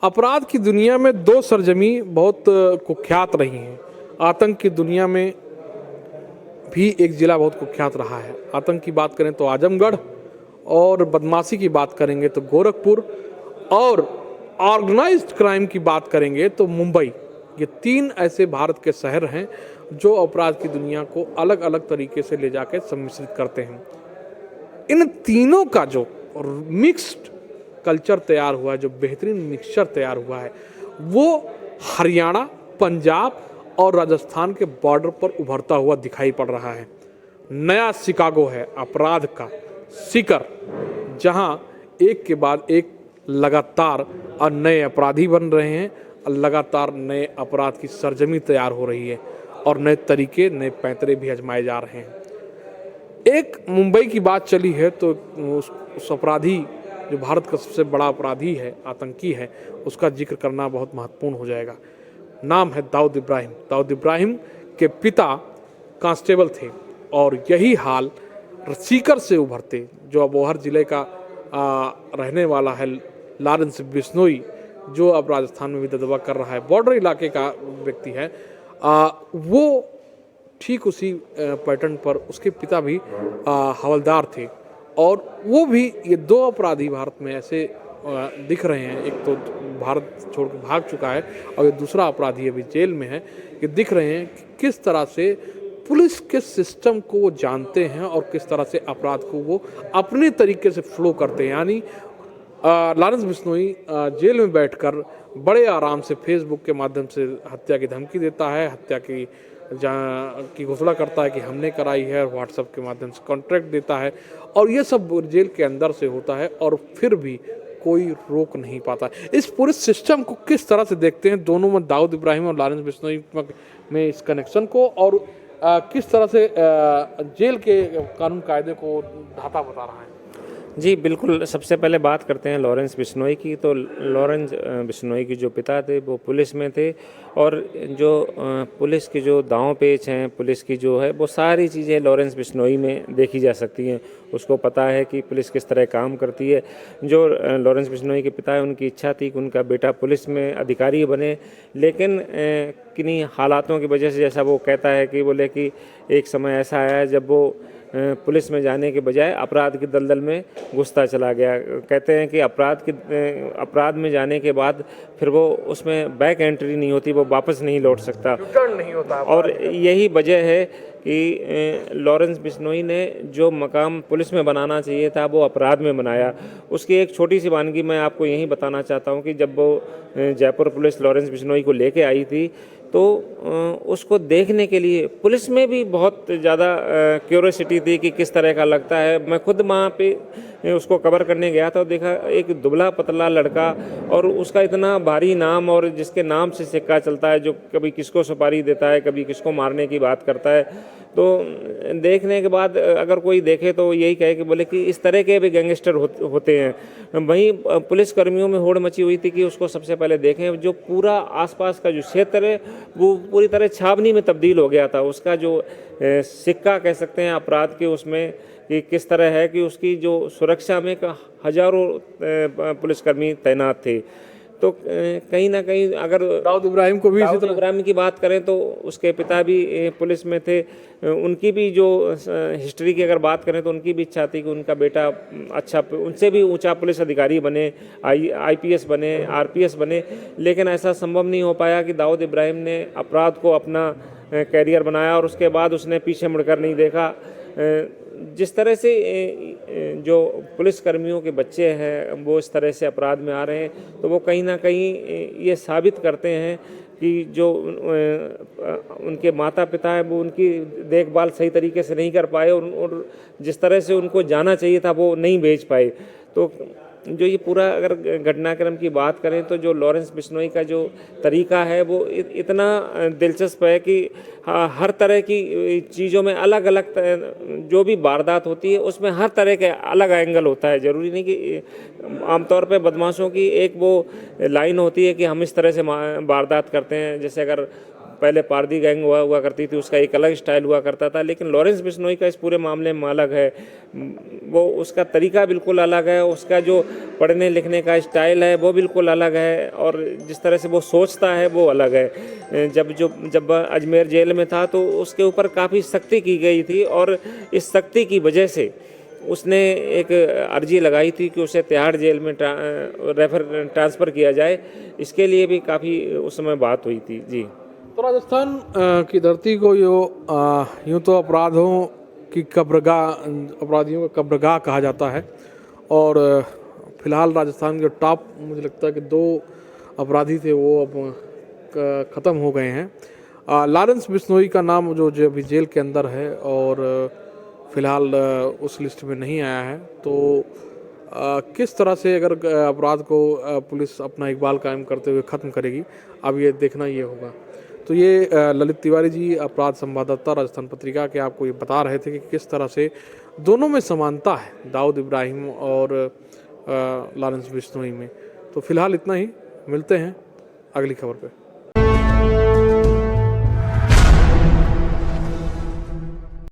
अपराध की दुनिया में दो सरजमी बहुत कुख्यात रही हैं। आतंक की दुनिया में भी एक ज़िला बहुत कुख्यात रहा है। आतंक की बात करें तो आजमगढ़, और बदमाशी की बात करेंगे तो गोरखपुर, और ऑर्गेनाइज्ड क्राइम की बात करेंगे तो मुंबई। ये तीन ऐसे भारत के शहर हैं जो अपराध की दुनिया को अलग अलग तरीके से ले जाकर सम्मिश्रित करते हैं। इन तीनों का जो मिक्स्ड कल्चर तैयार हुआ है, जो बेहतरीन मिक्सचर तैयार हुआ है, वो हरियाणा, पंजाब और राजस्थान के बॉर्डर पर उभरता हुआ दिखाई पड़ रहा है। नया शिकागो है अपराध का शिखर, जहां एक के बाद एक लगातार और नए अपराधी बन रहे हैं, और लगातार नए अपराध की सरजमी तैयार हो रही है, और नए तरीके, नए पैंतरे भी आजमाए जा रहे हैं। एक मुंबई की बात चली है तो उस अपराधी जो भारत का सबसे बड़ा अपराधी है, आतंकी है, उसका जिक्र करना बहुत महत्वपूर्ण हो जाएगा। नाम है दाऊद इब्राहिम। दाऊद इब्राहिम के पिता कांस्टेबल थे, और यही हाल सीकर से उभरते, जो अबोहर जिले का रहने वाला है, लॉरेंस बिश्नोई, जो अब राजस्थान में भी दबदबा कर रहा है, बॉर्डर इलाके का व्यक्ति है, वो ठीक उसी पैटर्न पर उसके पिता भी हवलदार थे। और वो भी, ये दो अपराधी भारत में ऐसे दिख रहे हैं, एक तो भारत छोड़ के भाग चुका है और ये दूसरा अपराधी अभी जेल में है, ये दिख रहे हैं कि किस तरह से पुलिस के सिस्टम को वो जानते हैं और किस तरह से अपराध को वो अपने तरीके से फ्लो करते हैं। यानी लॉरेंस बिश्नोई जेल में बैठकर बड़े आराम से फेसबुक के माध्यम से हत्या की धमकी देता है, हत्या की घोषणा करता है कि हमने कराई है, व्हाट्सएप के माध्यम से कॉन्ट्रैक्ट देता है, और ये सब जेल के अंदर से होता है, और फिर भी कोई रोक नहीं पाता। इस पूरे सिस्टम को किस तरह से देखते हैं दोनों में, दाऊद इब्राहिम और लॉरेंस बिश्नोई में इस कनेक्शन को, और किस तरह से जेल के कानून कायदे को ढाता बता रहा है? जी बिल्कुल, सबसे पहले बात करते हैं लॉरेंस बिश्नोई की। तो लॉरेंस बिश्नोई की जो पिता थे वो पुलिस में थे, और जो पुलिस की जो दांव पेच हैं, पुलिस की जो है, वो सारी चीज़ें लॉरेंस बिश्नोई में देखी जा सकती हैं। उसको पता है कि पुलिस किस तरह काम करती है। जो लॉरेंस बिश्नोई के पिता है, उनकी इच्छा थी कि उनका बेटा पुलिस में अधिकारी बने, लेकिन किन्हीं हालातों की वजह से, जैसा वो कहता है कि बोले कि एक समय ऐसा आया जब वो पुलिस में जाने के बजाय अपराध की दलदल में घुसता चला गया। कहते हैं कि अपराध में जाने के बाद फिर वो उसमें बैक एंट्री नहीं होती, वो वापस नहीं लौट सकता, रिटर्न नहीं होता। और यही वजह है कि लॉरेंस बिश्नोई ने जो मकाम पुलिस में बनाना चाहिए था वो अपराध में बनाया। उसकी एक छोटी सी वानगी मैं आपको यहीं बताना चाहता हूँ कि जब वो जयपुर पुलिस लॉरेंस बिश्नोई को लेके आई थी, तो उसको देखने के लिए पुलिस में भी बहुत ज़्यादा क्यूरियोसिटी थी कि किस तरह का लगता है। मैं खुद वहाँ पे उसको कवर करने गया था और देखा एक दुबला पतला लड़का, और उसका इतना भारी नाम, और जिसके नाम से सिक्का चलता है, जो कभी किसको सुपारी देता है, कभी किसको मारने की बात करता है। तो देखने के बाद अगर कोई देखे तो यही कहे कि बोले कि इस तरह के भी गैंगस्टर होते हैं। वहीं पुलिस कर्मियों में होड़ मची हुई थी कि उसको सबसे पहले देखें। जो पूरा आसपास का जो क्षेत्र है वो पूरी तरह छावनी में तब्दील हो गया था। उसका जो सिक्का कह सकते हैं अपराध के, उसमें कि किस तरह है कि उसकी जो सुरक्षा में हजारों पुलिसकर्मी तैनात थे। तो कहीं ना कहीं अगर दाऊद इब्राहिम को भी इसी तरह, इब्राहिम की बात करें तो उसके पिता भी पुलिस में थे। उनकी भी जो हिस्ट्री की अगर बात करें तो उनकी भी इच्छा थी कि उनका बेटा अच्छा, उनसे भी ऊंचा पुलिस अधिकारी बने, आईपीएस बने, आरपीएस बने, लेकिन ऐसा संभव नहीं हो पाया कि दाऊद इब्राहिम ने अपराध को अपना कैरियर बनाया और उसके बाद उसने पीछे मुड़कर नहीं देखा। जिस तरह से जो पुलिस कर्मियों के बच्चे हैं वो इस तरह से अपराध में आ रहे हैं, तो वो कहीं ना कहीं ये साबित करते हैं कि जो उनके माता पिता हैं वो उनकी देखभाल सही तरीके से नहीं कर पाए, और जिस तरह से उनको जाना चाहिए था वो नहीं भेज पाए। तो जो ये पूरा अगर घटनाक्रम की बात करें तो जो लॉरेंस बिश्नोई का जो तरीका है वो इतना दिलचस्प है कि हर तरह की चीज़ों में अलग अलग जो भी वारदात होती है उसमें हर तरह के अलग एंगल होता है। ज़रूरी नहीं कि आमतौर पे बदमाशों की एक वो लाइन होती है कि हम इस तरह से वारदात करते हैं। जैसे अगर पहले पारदी गैंग हुआ करती थी, उसका एक अलग स्टाइल हुआ करता था, लेकिन लॉरेंस बिश्नोई का इस पूरे मामले में अलग है। वो उसका तरीका बिल्कुल अलग है, उसका जो पढ़ने लिखने का स्टाइल है वो बिल्कुल अलग है, और जिस तरह से वो सोचता है वो अलग है। जब अजमेर जेल में था तो उसके ऊपर काफ़ी सख्ती की गई थी, और इस सख्ती की वजह से उसने एक अर्जी लगाई थी कि उसे तिहाड़ जेल में ट्रांसफ़र किया जाए। इसके लिए भी काफ़ी उस समय बात हुई थी। जी। तो राजस्थान की धरती को यूँ तो अपराधियों का कब्रगाह कहा जाता है, और फिलहाल राजस्थान के टॉप, मुझे लगता है कि 2 अपराधी थे वो अब ख़त्म हो गए हैं। लॉरेंस बिश्नोई का नाम जो अभी जेल के अंदर है और फिलहाल उस लिस्ट में नहीं आया है, तो किस तरह से अगर अपराध को पुलिस अपना इकबाल कायम करते हुए ख़त्म करेगी, अब ये देखना ये होगा। तो ये ललित तिवारी जी, अपराध संवाददाता, राजस्थान पत्रिका के, आपको ये बता रहे थे कि किस तरह से दोनों में समानता है, दाऊद इब्राहिम और लॉरेंस बिश्नोई में। तो फिलहाल इतना ही, मिलते हैं अगली खबर पे।